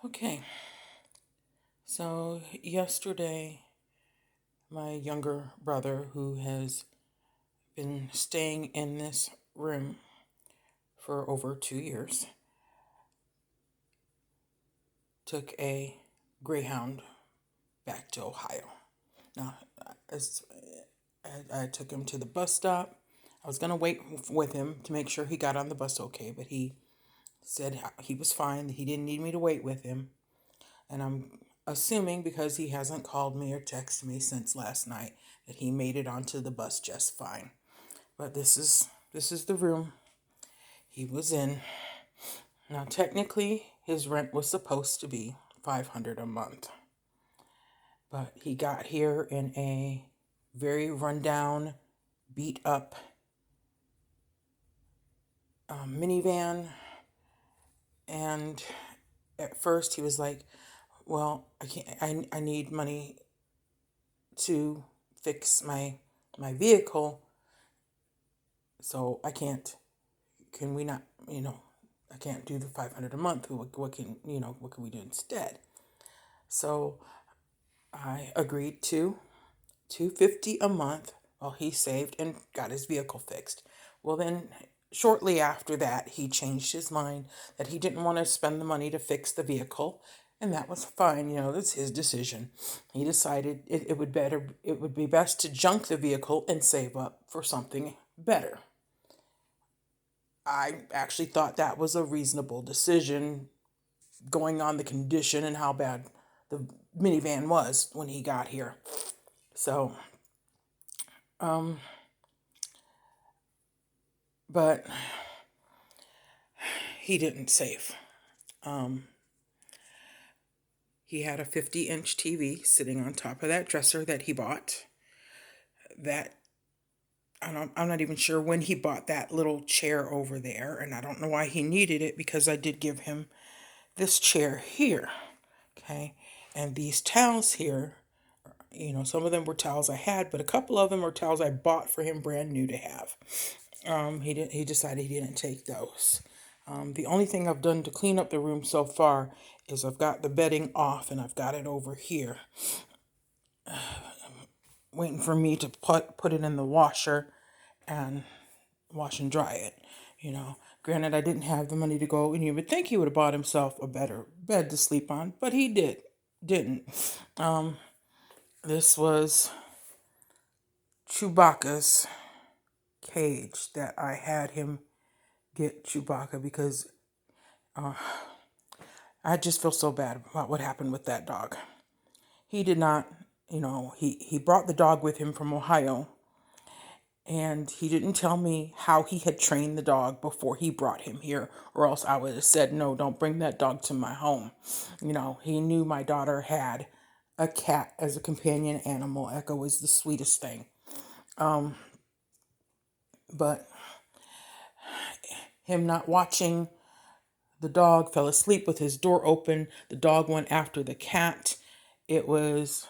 Okay, so yesterday, my younger brother, who has been staying in this room for over 2 years, took a Greyhound back to Ohio. Now, as I took him to the bus stop, I was going to wait with him to make sure he got on the bus okay, but he said he was fine, that he didn't need me to wait with him. And I'm assuming because he hasn't called me or texted me since last night that he made it onto the bus just fine. But this is the room he was in. Now technically his rent was supposed to be $500 a month. But he got here in a very rundown, beat up minivan, and at first he was like, well, I can't I need money to fix my vehicle, so I can't. Can we not? I can't do the 500 a month. What can we do instead? So I agreed to 250 a month while he saved and got his vehicle fixed. Well, then shortly after that, he changed his mind that he didn't want to spend the money to fix the vehicle, and that was fine. That's his decision. He decided it would be best to junk the vehicle and save up for something better. I actually thought that was a reasonable decision, going on the condition and how bad the minivan was when he got here. So, um, but he didn't save. Um, he had a 50-inch TV sitting on top of that dresser that he bought. That I'm not even sure when he bought that little chair over there, and I don't know why he needed it because I did give him this chair here. Okay, and these towels here, some of them were towels I had, but a couple of them were towels I bought for him brand new to have. He decided he didn't take those. The only thing I've done to clean up the room so far is I've got the bedding off and I've got it over here, waiting for me to put it in the washer and wash and dry it. Granted, I didn't have the money to go, and you would think he would have bought himself a better bed to sleep on, but he didn't. This was Chewbacca's cage that I had him get Chewbacca because I just feel so bad about what happened with that dog. He did not, he brought the dog with him from Ohio, and he didn't tell me how he had trained the dog before he brought him here, or else I would have said, no, don't bring that dog to my home. He knew my daughter had a cat as a companion animal. Echo is the sweetest thing. But him not watching the dog, fell asleep with his door open. The dog went after the cat. It was,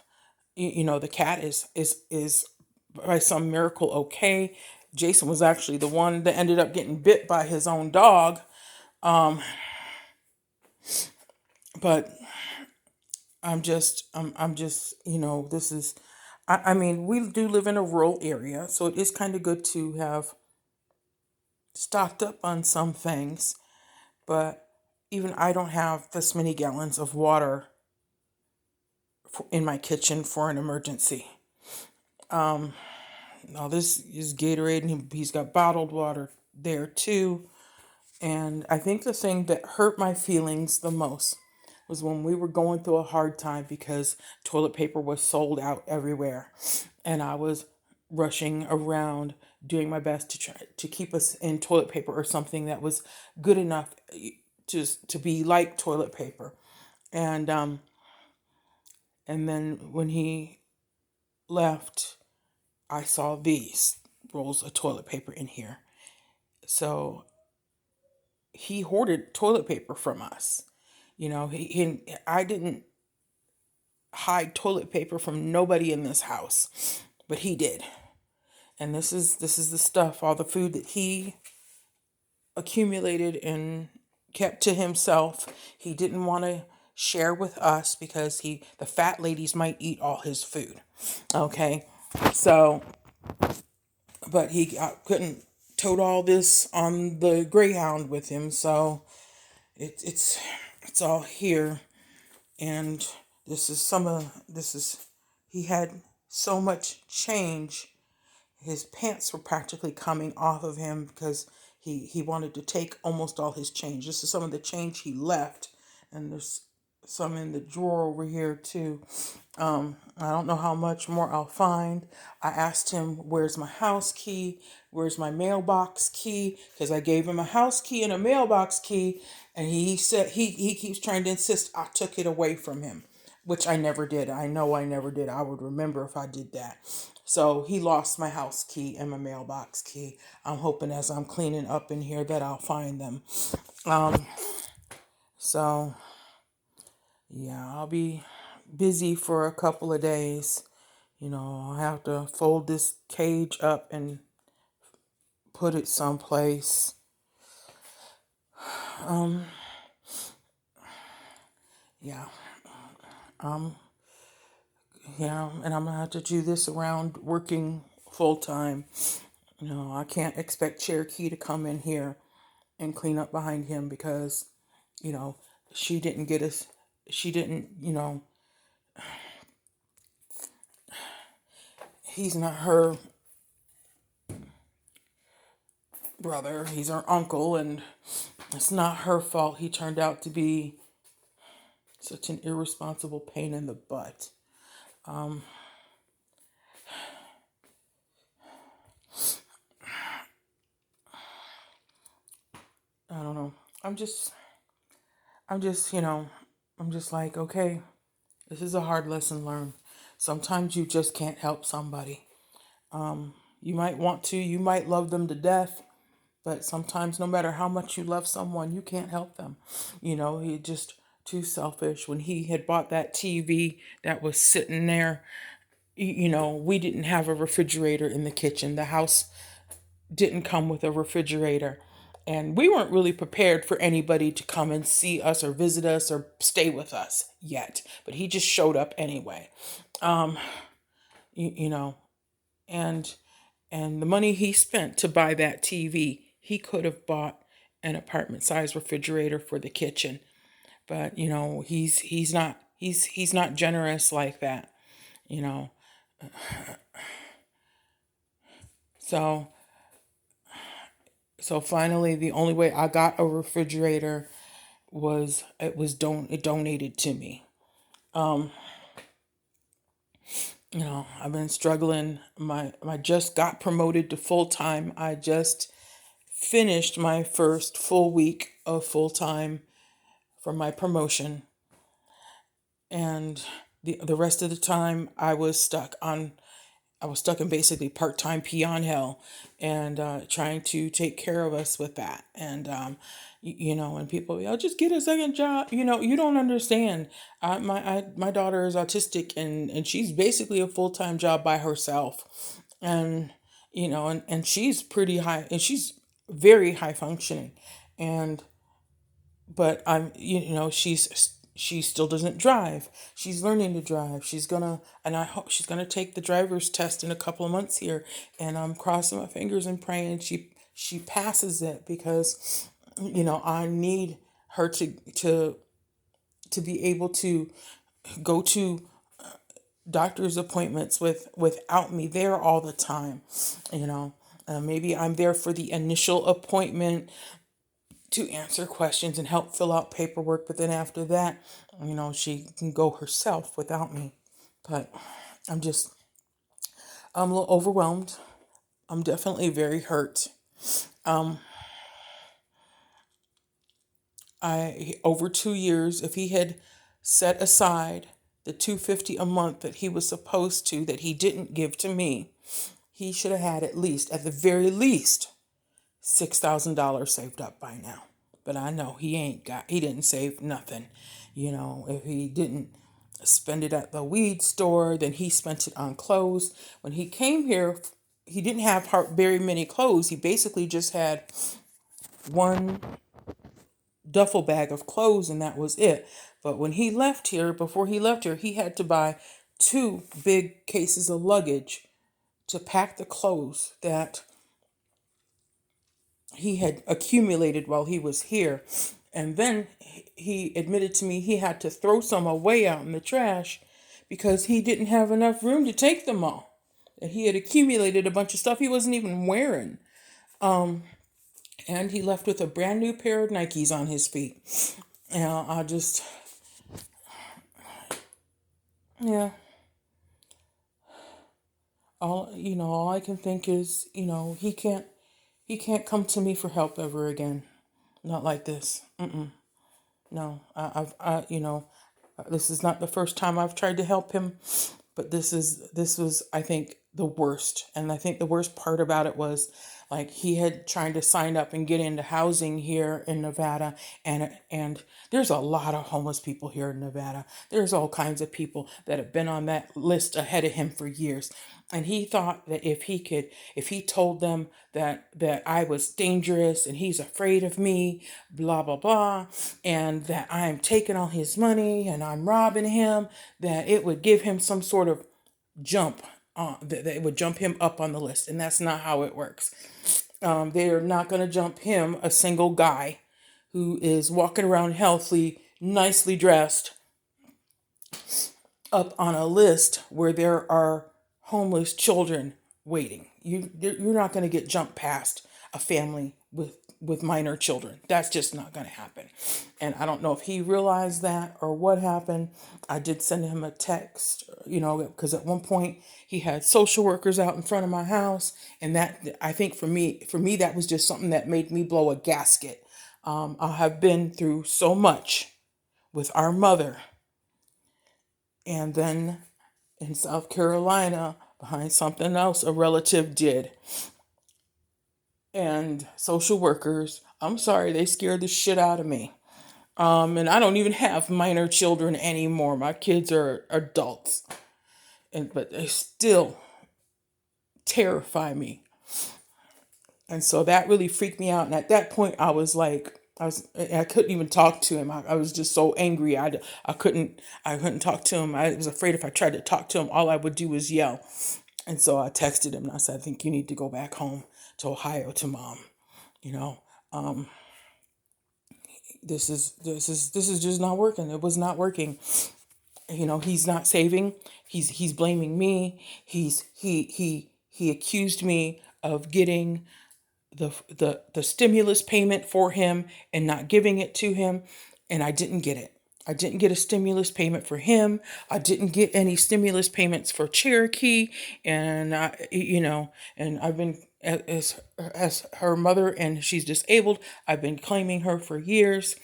the cat is by some miracle okay. Jason was actually the one that ended up getting bit by his own dog. But I'm just, this is, I mean, we do live in a rural area, so it is kind of good to have stocked up on some things. But even I don't have this many gallons of water in my kitchen for an emergency. Now this is Gatorade, and he's got bottled water there too. And I think the thing that hurt my feelings the most was when we were going through a hard time because toilet paper was sold out everywhere, and I was rushing around doing my best to try to keep us in toilet paper or something that was good enough to be like toilet paper. And then when he left, I saw these rolls of toilet paper in here. So he hoarded toilet paper from us. I didn't hide toilet paper from nobody in this house, but he did. And this is the stuff, all the food that he accumulated and kept to himself. He didn't want to share with us because the fat ladies might eat all his food. Okay. So, but couldn't tote all this on the Greyhound with him. So it's all here. And he had so much change. His pants were practically coming off of him because he wanted to take almost all his change. This is some of the change he left, and there's some in the drawer over here too. I don't know how much more I'll find. I asked him, where's my house key? Where's my mailbox key? Because I gave him a house key and a mailbox key, and he said he keeps trying to insist I took it away from him, which I never did. I know I never did. I would remember if I did that. So he lost my house key and my mailbox key. I'm hoping as I'm cleaning up in here that I'll find them. So yeah, I'll be busy for a couple of days. I have to fold this cage up and put it someplace. Yeah. Yeah, and I'm gonna have to do this around working full time. I can't expect Cherokee to come in here and clean up behind him because, you know, she didn't get us, she didn't, he's not her brother, he's her uncle, and it's not her fault he turned out to be such an irresponsible pain in the butt. I don't know. I'm just, I'm just, you know, I'm just like, okay, this is a hard lesson learned. Sometimes you just can't help somebody. You might want to, you might love them to death, but sometimes no matter how much you love someone, you can't help them. You're just too selfish. When he had bought that TV that was sitting there, we didn't have a refrigerator in the kitchen. The house didn't come with a refrigerator. And we weren't really prepared for anybody to come and see us or visit us or stay with us yet. But he just showed up anyway. You know, and the money he spent to buy that TV, he could have bought an apartment size refrigerator for the kitchen. But he's not generous like that, you know. So finally the only way I got a refrigerator was it donated to me. I've been struggling. I just got promoted to full time. I just finished my first full week of full time for my promotion, and the rest of the time I was stuck in basically part time peon hell, and trying to take care of us with that. And and people, just get a second job. You don't understand. My daughter is autistic, and she's basically a full time job by herself, and and she's pretty high, and she's very high functioning, and but she still doesn't drive. She's learning to drive. And I hope she's gonna take the driver's test in a couple of months here. And I'm crossing my fingers and praying she passes it, because I need her to be able to go to doctor's appointments without me there all the time. Maybe I'm there for the initial appointment to answer questions and help fill out paperwork. But then after that, she can go herself without me. But I'm a little overwhelmed. I'm definitely very hurt. Over 2 years, if he had set aside the $250 a month that he was supposed to, that he didn't give to me, he should have had at the very least, $6,000 saved up by now. But I know he didn't save nothing. If he didn't spend it at the weed store, then he spent it on clothes. When he came here, he didn't have very many clothes. He basically just had one duffel bag of clothes and that was it. But when he left here, before he left here, he had to buy two big cases of luggage to pack the clothes that he had accumulated while he was here. And then he admitted to me he had to throw some away out in the trash because he didn't have enough room to take them all. And he had accumulated a bunch of stuff he wasn't even wearing. And he left with a brand new pair of Nikes on his feet. And I just, yeah, all I can think is, he can't come to me for help ever again. Not like this. No, this is not the first time I've tried to help him, but this was, I think, the worst. And I think the worst part about it was, like, he had tried to sign up and get into housing here in Nevada, and there's a lot of homeless people here in Nevada. There's all kinds of people that have been on that list ahead of him for years. And he thought that if he told them that I was dangerous and he's afraid of me, blah blah blah, and that I'm taking all his money and I'm robbing him, that it would give him some sort of jump, that it would jump him up on the list. And that's not how it works. They're not going to jump him, a single guy who is walking around healthy, nicely dressed, up on a list where there are homeless children waiting. You're not going to get jumped past a family with minor children. That's just not going to happen. And I don't know if he realized that or what happened. I did send him a text, because at one point he had social workers out in front of my house, and that, I think, for me that was just something that made me blow a gasket. I have been through so much with our mother, and then in South Carolina behind something else a relative did. And social workers, I'm sorry, they scared the shit out of me. And I don't even have minor children anymore. My kids are adults. But they still terrify me. And so that really freaked me out. And at that point, I was like, I couldn't even talk to him. I was just so angry. I couldn't talk to him. I was afraid if I tried to talk to him, all I would do was yell. And so I texted him and I said, I think you need to go back home to Ohio to mom. You know, this is just not working. It was not working. He's not saving. He's blaming me. He accused me of getting the stimulus payment for him and not giving it to him, and I didn't get it. I didn't get a stimulus payment for him. I didn't get any stimulus payments for Cherokee, and and I've been, as her mother, and she's disabled. I've been claiming her for years.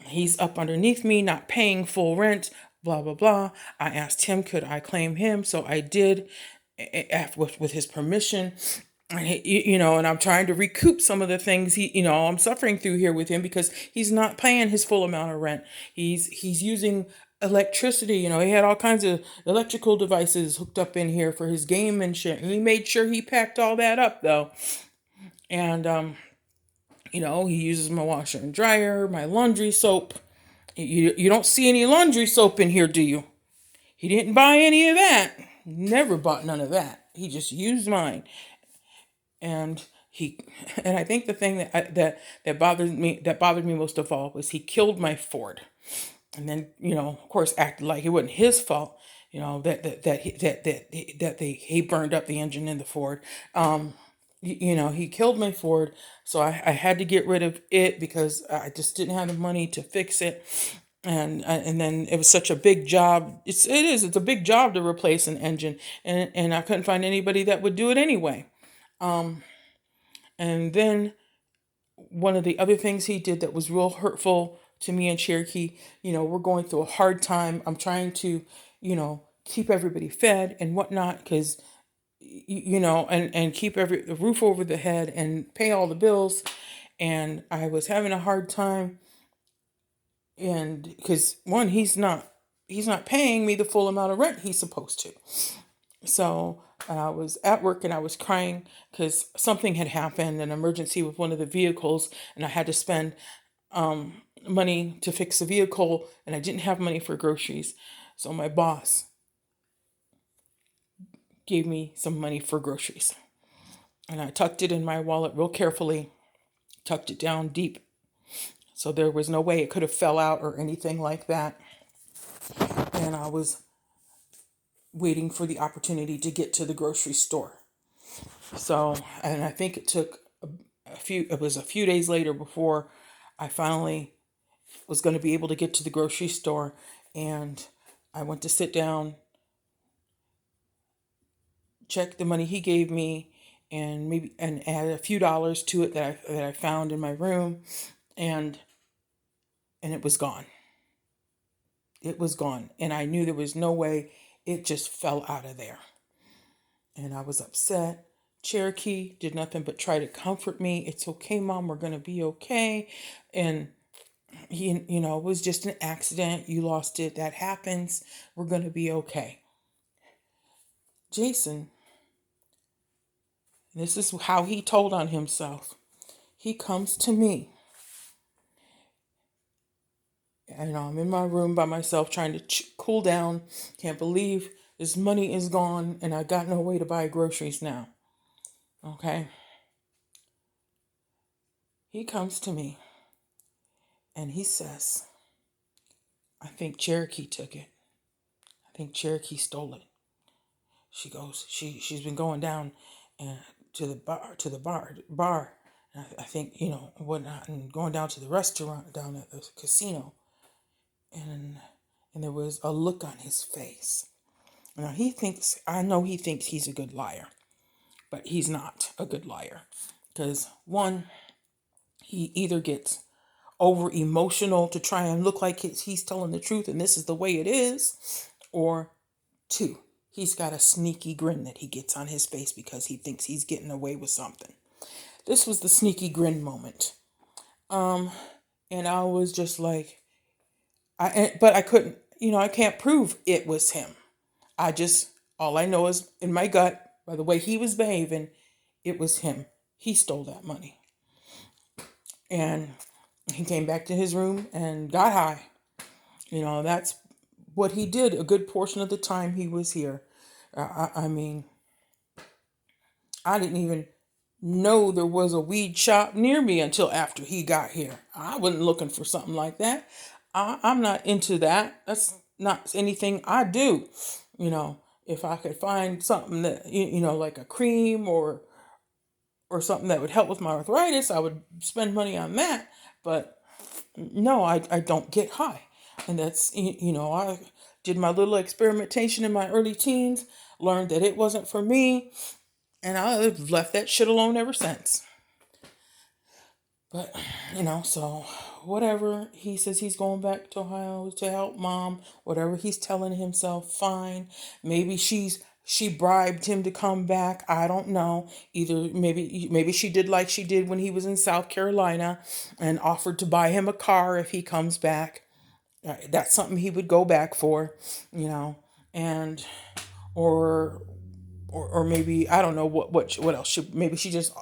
He's up underneath me, not paying full rent. Blah blah blah. I asked him, could I claim him? So I did, with his permission. And I'm trying to recoup some of the things I'm suffering through here with him, because he's not paying his full amount of rent. He's using electricity. He had all kinds of electrical devices hooked up in here for his game and shit. And he made sure he packed all that up though. And he uses my washer and dryer, my laundry soap. You don't see any laundry soap in here, do you? He didn't buy any of that. Never bought none of that. He just used mine. And I think the thing that bothered me most of all was he killed my Ford, and then of course acted like it wasn't his fault. He burned up the engine in the Ford. He killed my Ford, so I had to get rid of it because I just didn't have the money to fix it. And then it was such a big job. It's a big job to replace an engine, and I couldn't find anybody that would do it anyway. And then one of the other things he did that was real hurtful to me and Cherokee, we're going through a hard time. I'm trying to, keep everybody fed and whatnot, because, and keep the roof over the head and pay all the bills. And I was having a hard time. And because one, he's not paying me the full amount of rent he's supposed to. So I was at work and I was crying because something had happened, an emergency with one of the vehicles, and I had to spend money to fix a vehicle, and I didn't have money for groceries. So my boss gave me some money for groceries. And I tucked it in my wallet real carefully, tucked it down deep. So there was no way it could have fell out or anything like that. And I was waiting for the opportunity to get to the grocery store. So, and I think it took it was a few days later before I finally was going to be able to get to the grocery store. And I went to sit down, check the money he gave me, and maybe and add a few dollars to it that I found in my room, and it was gone. It was gone, and I knew there was no way. It just fell out of there, and I was upset. Cherokee did nothing but try to comfort me. It's okay, Mom. We're gonna be okay. And it was just an accident. You lost it. That happens. We're gonna be okay. Jason, this is how he told on himself. He comes to me, and I'm in my room by myself trying to cool down. Can't believe this money is gone, and I got no way to buy groceries now. Okay? He comes to me, and he says, I think Cherokee took it. I think Cherokee stole it. She goes, she's been going down and to the bar. And I think, whatnot, and going down to the restaurant down at the casino. And there was a look on his face. Now I know he thinks he's a good liar, but he's not a good liar. Because one, he either gets over emotional to try and look like he's telling the truth and this is the way it is, or two, he's got a sneaky grin that he gets on his face because he thinks he's getting away with something. This was the sneaky grin moment. And I was just like, but I couldn't, I can't prove it was him. All I know is in my gut, by the way he was behaving, it was him. He stole that money. And he came back to his room and got high. That's what he did a good portion of the time he was here. I mean, I didn't even know there was a weed shop near me until after he got here. I wasn't looking for something like that. I'm not into that. That's not anything I do. If I could find something that, like a cream or something that would help with my arthritis, I would spend money on that. But no, I don't get high. And that's, I did my little experimentation in my early teens, learned that it wasn't for me, and I've left that shit alone ever since. But, so whatever. He says he's going back to Ohio to help Mom. Whatever he's telling himself, fine. Maybe she bribed him to come back. I don't know. Either maybe she did like she did when he was in South Carolina and offered to buy him a car if he comes back. That's something he would go back for, and or maybe I don't know what else. Maybe she just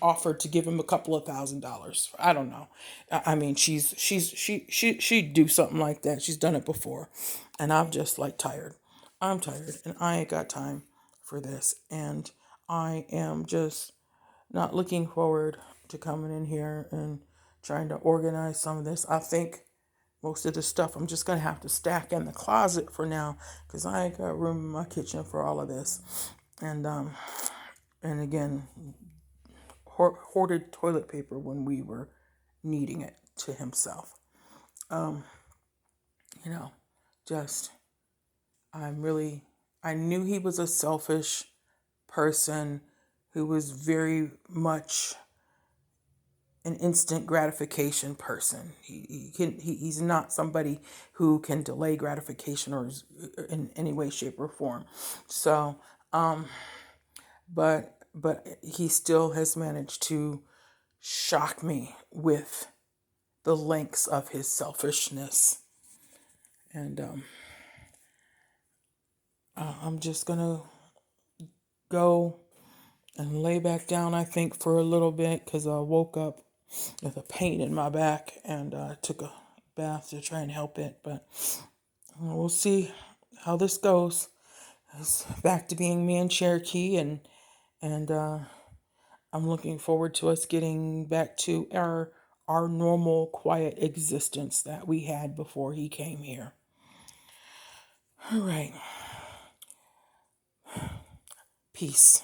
offered to give him a couple of $1,000s. I don't know. I mean, she'd do something like that. She's done it before, and I'm just like tired. I'm tired, and I ain't got time for this, and I am just not looking forward to coming in here and trying to organize some of this. I think most of the stuff I'm just gonna have to stack in the closet for now because I ain't got room in my kitchen for all of this. And again, hoarded toilet paper when we were needing it to himself. You know, just I knew he was a selfish person who was very much an instant gratification person. He's not somebody who can delay gratification or in any way, shape, or form. So, but he still has managed to shock me with the lengths of his selfishness, and I'm just gonna go and lay back down. I think for a little bit because I woke up with a pain in my back, and took a bath to try and help it. But we'll see how this goes. It's back to being me and Cherokee, and I'm looking forward to us getting back to our normal quiet existence that we had before he came here. All right. Peace.